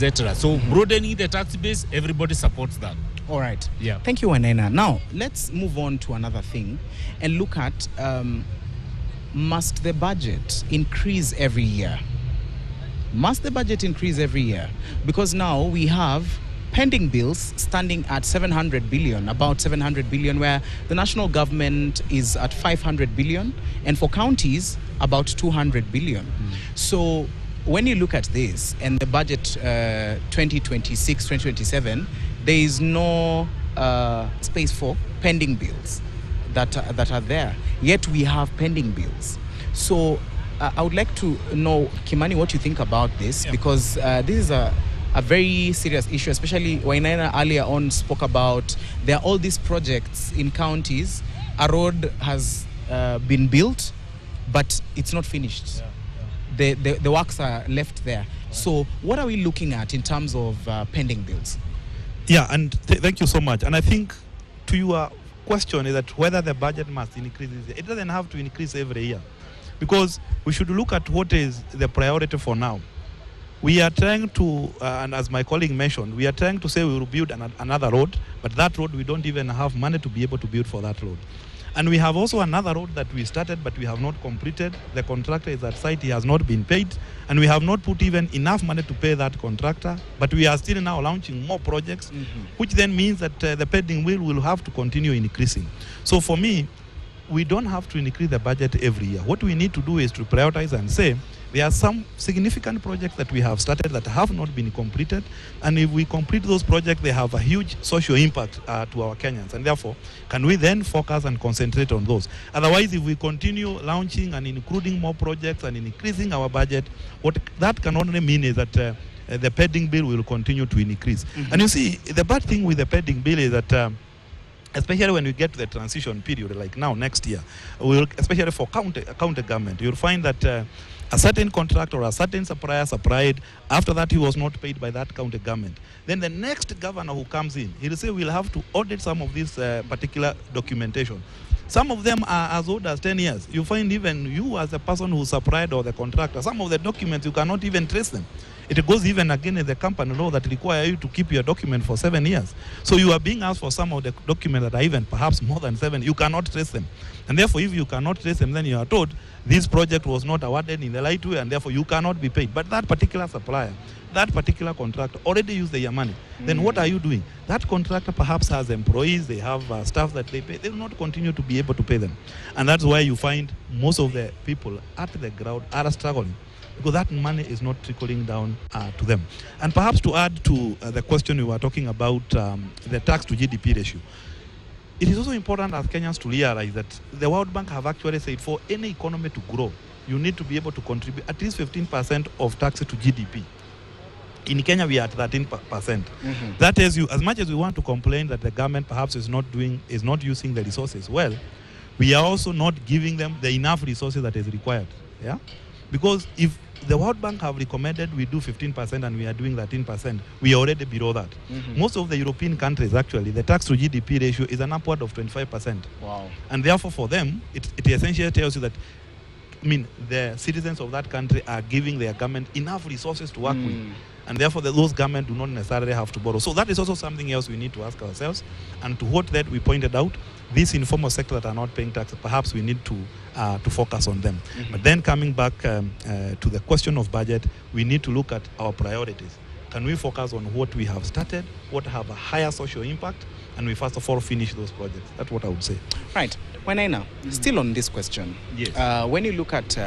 etc. So broadening the tax base, everybody supports that. All right. Yeah. Thank you, Wanena. Now, let's move on to another thing and look at must the budget increase every year? Must the budget increase every year? Because now we have pending bills standing at 700 billion, about 700 billion, where the national government is at 500 billion, and for counties, about 200 billion. So when you look at this and the budget 2026, 2027, there is no space for pending bills that are there. Yet we have pending bills. So I would like to know, Kimani, what you think about this, because this is a very serious issue, especially Wainaina earlier on spoke about there are all these projects in counties. A road has been built, but it's not finished. The works are left there. So what are we looking at in terms of pending bills? Yeah, and thank you so much. And I think to your question is that whether the budget must increase, it doesn't have to increase every year, because we should look at what is the priority for now. We are trying to, and as my colleague mentioned, we are trying to say we will build another road, but that road we don't even have money to be able to build for that road. And we have also another road that we started, but we have not completed. The contractor is at site, he has not been paid, and we have not put even enough money to pay that contractor. But we are still now launching more projects, which then means that the pending bill will have to continue increasing. So for me, we don't have to increase the budget every year. What we need to do is to prioritize and say, there are some significant projects that we have started that have not been completed, and if we complete those projects, they have a huge social impact to our Kenyans, and therefore, can we then focus and concentrate on those? Otherwise, if we continue launching and including more projects and increasing our budget, what that can only mean is that the pending bill will continue to increase. And you see, the bad thing with the pending bill is that especially when we get to the transition period, like now, next year, especially for county government, you'll find that a certain contract or a certain supplier supplied, after that he was not paid by that county government. Then the next governor who comes in, he'll say we'll have to audit some of this particular documentation. Some of them are as old as 10 years. You find even you as a person who supplied or the contractor, some of the documents you cannot even trace them. It goes even against the company law that require you to keep your document for 7 years. So you are being asked for some of the documents that are even perhaps more than 7. You cannot trace them. And therefore, if you cannot trace them, then you are told this project was not awarded in the right way, and therefore you cannot be paid. But that particular supplier, that particular contractor already used their money. Then what are you doing? That contractor perhaps has employees, they have staff that they pay. They will not continue to be able to pay them. And that's why you find most of the people at the ground are struggling, because that money is not trickling down to them. And perhaps to add to the question we were talking about, the tax to GDP ratio, it is also important as Kenyans to realize that the World Bank have actually said for any economy to grow, you need to be able to contribute at least 15% of taxes to GDP. In Kenya, we are at 13%. That is, as much as we want to complain that the government perhaps is not using the resources well, we are also not giving them the enough resources that is required. Yeah, because if the World Bank have recommended we do 15% and we are doing 13%, we are already below that. Most of the European countries, actually, the tax to GDP ratio is an upward of 25%. Wow. And therefore, for them, it essentially tells you that, I mean, the citizens of that country are giving their government enough resources to work with. And therefore, those governments do not necessarily have to borrow. So that is also something else we need to ask ourselves. And to what that we pointed out, these informal sector that are not paying taxes, perhaps we need to focus on them. But then coming back to the question of budget, we need to look at our priorities. Can we focus on what we have started, what have a higher social impact, and we first of all finish those projects? That's what I would say. Right. Wainaina, still on this question. Yes. When you look at